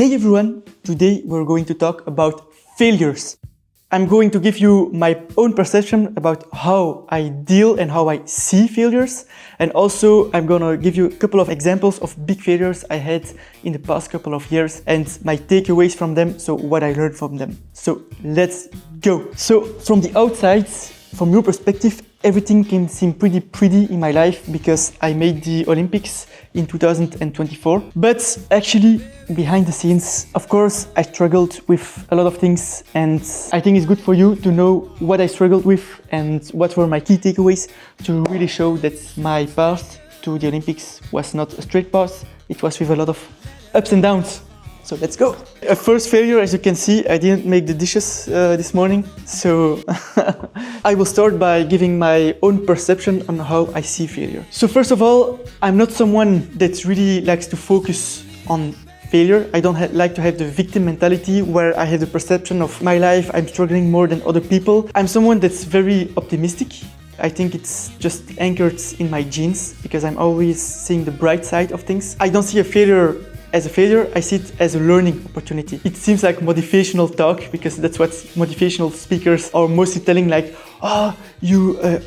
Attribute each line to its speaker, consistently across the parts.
Speaker 1: Hey everyone! Today we're going to talk about failures. I'm going to give you my own perception about how I deal and how I see failures. And also I'm gonna give you a couple of examples of big failures I had in the past couple of years and my takeaways from them, so what I learned from them. So let's go! So from the outside, from your perspective, everything can seem pretty in my life because I made the Olympics in 2024. But actually, behind the scenes, of course, I struggled with a lot of things, and I think it's good for you to know what I struggled with and what were my key takeaways to really show that my path to the Olympics was not a straight path. It was with a lot of ups and downs. So let's go. A first failure, as you can see, I didn't make the dishes this morning. So I will start by giving my own perception on how I see failure. So first of all, I'm not someone that really likes to focus on failure. I don't like to have the victim mentality where I have the perception of my life, I'm struggling more than other people. I'm someone that's very optimistic. I think it's just anchored in my genes because I'm always seeing the bright side of things. I don't see a failure as a failure, I see it as a learning opportunity. It seems like motivational talk because that's what motivational speakers are mostly telling, like, a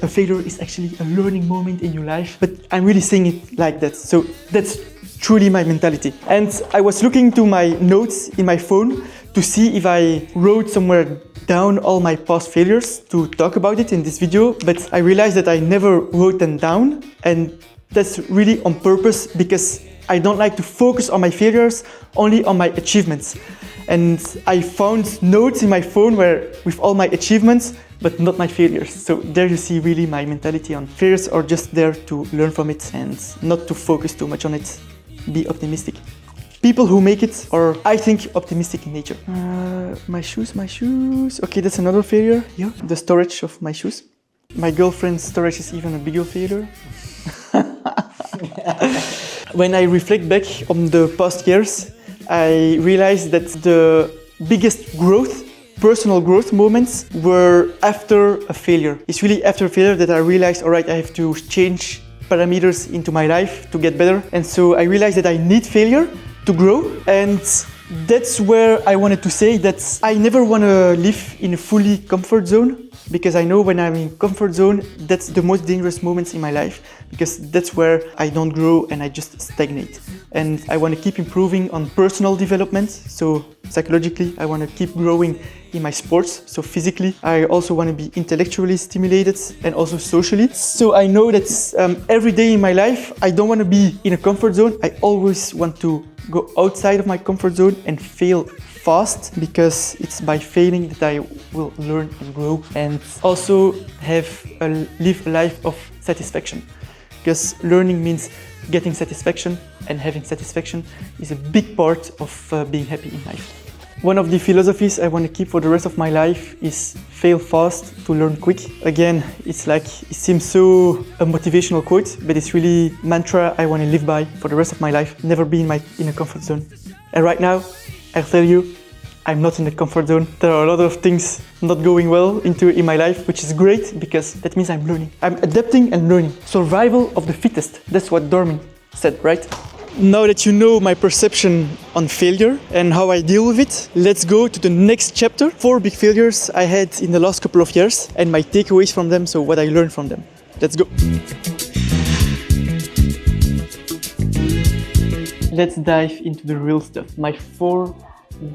Speaker 1: failure is actually a learning moment in your life. But I'm really saying it like that. So that's truly my mentality. And I was looking to my notes in my phone to see if I wrote somewhere down all my past failures to talk about it in this video. But I realized that I never wrote them down. And that's really on purpose because I don't like to focus on my failures, only on my achievements. And I found notes in my phone with all my achievements, but not my failures. So there you see really my mentality on failures are just there to learn from it and not to focus too much on it. Be optimistic. People who make it are, I think, optimistic in nature. My shoes. Okay, that's another failure. Yeah, the storage of my shoes. My girlfriend's storage is even a bigger failure. When I reflect back on the past years, I realized that the biggest personal growth moments were after a failure. It's really after a failure that I realized, all right, I have to change parameters into my life to get better. And so I realized that I need failure to grow. And that's where I wanted to say that I never want to live in a fully comfort zone, because I know when I'm in comfort zone, that's the most dangerous moments in my life, because that's where I don't grow and I just stagnate. And I want to keep improving on personal development. So psychologically, I want to keep growing in my sports. So physically, I also want to be intellectually stimulated and also socially. So I know that every day in my life, I don't want to be in a comfort zone. I always want to go outside of my comfort zone and fail fast, because it's by failing that I will learn and grow and also live a life of satisfaction. Because learning means getting satisfaction, and having satisfaction is a big part of being happy in life. One of the philosophies I want to keep for the rest of my life is fail fast to learn quick. Again, it seems so a motivational quote, but it's really mantra I want to live by for the rest of my life. Never be in a comfort zone. And right now, I'll tell you, I'm not in the comfort zone. There are a lot of things not going well in my life, which is great because that means I'm learning. I'm adapting and learning. Survival of the fittest. That's what Darwin said, right? Now that you know my perception on failure and how I deal with it, let's go to the next chapter. 4 big failures I had in the last couple of years and my takeaways from them, so what I learned from them. Let's go. Let's dive into the real stuff. My 4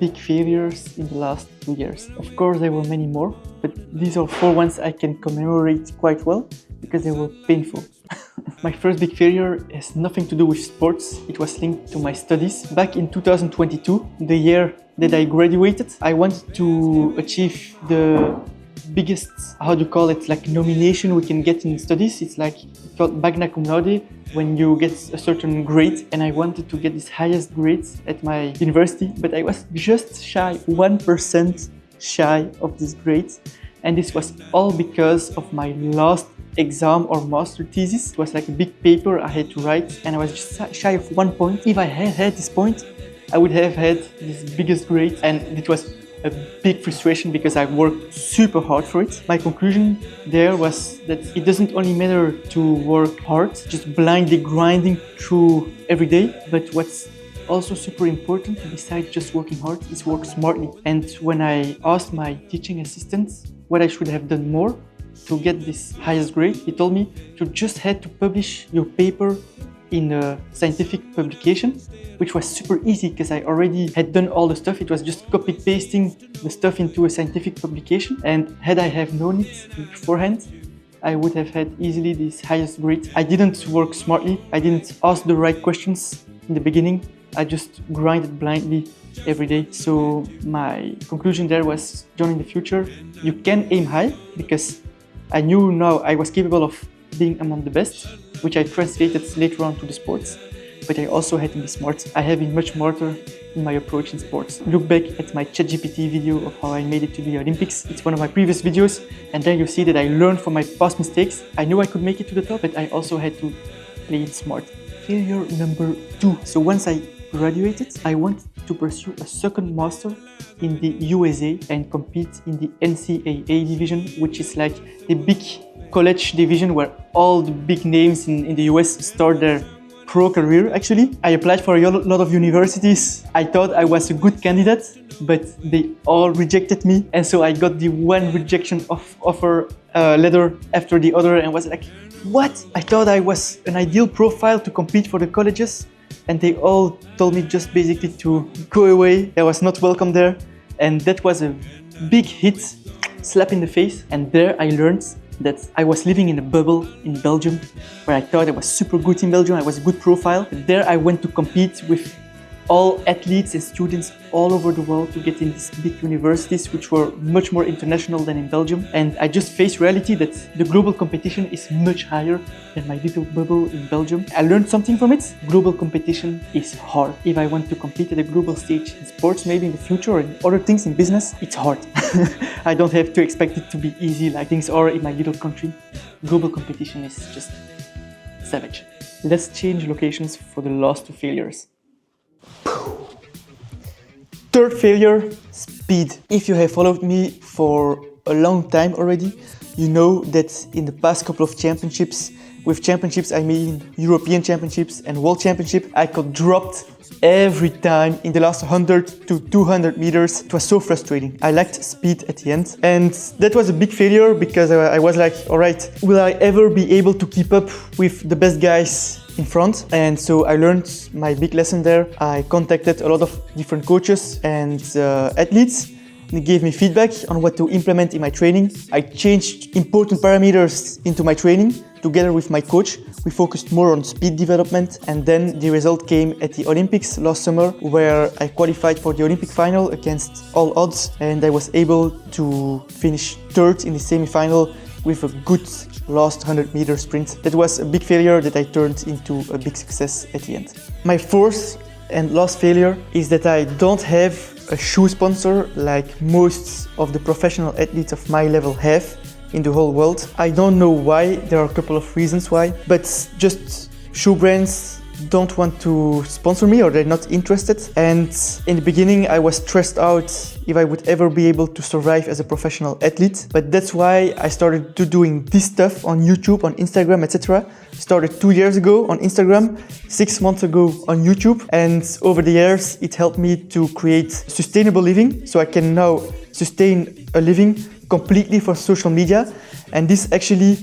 Speaker 1: big failures in the last 2 years. Of course, there were many more, but these are 4 ones I can commemorate quite well because they were painful. My first big failure has nothing to do with sports. It was linked to my studies. Back in 2022, the year that I graduated, I wanted to achieve the biggest, nomination we can get in studies. It's called magna cum laude, when you get a certain grade, and I wanted to get this highest grade at my university, but I was just 1% shy of this grade. And this was all because of my last exam or master thesis. It was like a big paper I had to write, and I was just shy of 1 point. If I had had this point, I would have had this biggest grade, and it was a big frustration because I worked super hard for it. My conclusion there was that it doesn't only matter to work hard, just blindly grinding through every day, but what's also super important, besides just working hard, is work smartly. And when I asked my teaching assistant what I should have done more to get this highest grade, he told me you just had to publish your paper in a scientific publication, which was super easy because I already had done all the stuff. It was just copy pasting the stuff into a scientific publication. And had I have known it beforehand, I would have had easily this highest grade. I didn't work smartly. I didn't ask the right questions in the beginning. I just grinded blindly every day. So my conclusion there was, John, in the future, you can aim high, because I knew now I was capable of being among the best, which I translated later on to the sports. But I also had to be smart. I have been much smarter in my approach in sports. Look back at my ChatGPT video of how I made it to the Olympics. It's one of my previous videos, and there you see that I learned from my past mistakes. I knew I could make it to the top, but I also had to play it smart. Failure number 2. So once I graduated, I wanted to pursue a second master in the USA and compete in the NCAA division, which is like the big college division where all the big names in the US start their pro career. Actually, I applied for a lot of universities. I thought I was a good candidate, but they all rejected me, and so I got the one rejection offer letter after the other, and was like, what? I thought I was an ideal profile to compete for the colleges, and they all told me just basically to go away. I was not welcome there, and that was a big hit, slap in the face. And there I learned that I was living in a bubble in Belgium, where I thought I was super good in Belgium, I was a good profile. But there I went to compete with all athletes and students all over the world to get in these big universities, which were much more international than in Belgium. And I just faced reality that the global competition is much higher than my little bubble in Belgium. I learned something from it. Global competition is hard. If I want to compete at a global stage in sports, maybe in the future, or in other things in business, it's hard. I don't have to expect it to be easy like things are in my little country. Global competition is just savage. Let's change locations for the last 2 failures. Third failure, speed. If you have followed me for a long time already, you know that in the past couple of championships, with championships I mean European championships and world championship, I got dropped every time in the last 100 to 200 meters. It was so frustrating. I lacked speed at the end, and that was a big failure because I was like, all right, will I ever be able to keep up with the best guys in front? And so I learned my big lesson there. I contacted a lot of different coaches and athletes. They gave me feedback on what to implement in my training. I changed important parameters into my training. Together with my coach, we focused more on speed development, and then the result came at the Olympics last summer, where I qualified for the Olympic final against all odds, and I was able to finish third in the semi-final with a good last 100 meter sprint. That was a big failure that I turned into a big success at the end. My fourth and last failure is that I don't have a shoe sponsor like most of the professional athletes of my level have in the whole world. I don't know why. There are a couple of reasons why, but just shoe brands don't want to sponsor me, or they're not interested. And in the beginning I was stressed out if I would ever be able to survive as a professional athlete. But that's why I started doing this stuff on YouTube, on Instagram, etc. Started 2 years ago on Instagram, 6 months ago on YouTube, and over the years it helped me to create sustainable living. So I can now sustain a living completely for social media, and this actually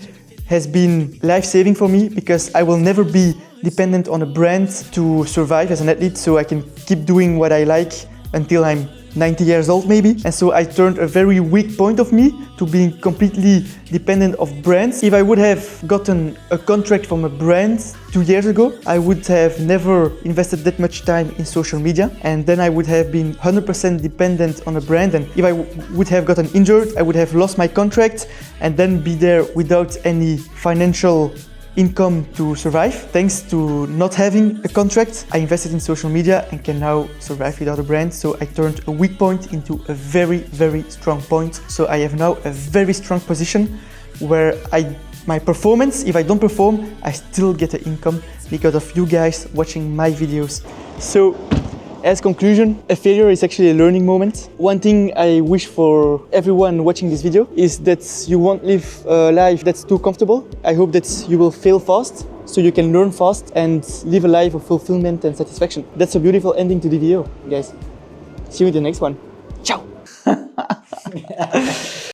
Speaker 1: has been life-saving for me because I will never be dependent on a brand to survive as an athlete, so I can keep doing what I like until I'm 90 years old maybe. And so I turned a very weak point of me to being completely dependent of brands. If I would have gotten a contract from a brand 2 years ago, I would have never invested that much time in social media, and then I would have been 100% dependent on a brand. And if I would have gotten injured, I would have lost my contract and then be there without any financial income to survive. Thanks to not having a contract, I invested in social media and can now survive without a brand. So I turned a weak point into a very, very strong point. So I have now a very strong position where my performance, if I don't perform, I still get an income because of you guys watching my videos. So as conclusion, a failure is actually a learning moment. One thing I wish for everyone watching this video is that you won't live a life that's too comfortable. I hope that you will fail fast so you can learn fast and live a life of fulfillment and satisfaction. That's a beautiful ending to the video, guys. See you in the next one. Ciao!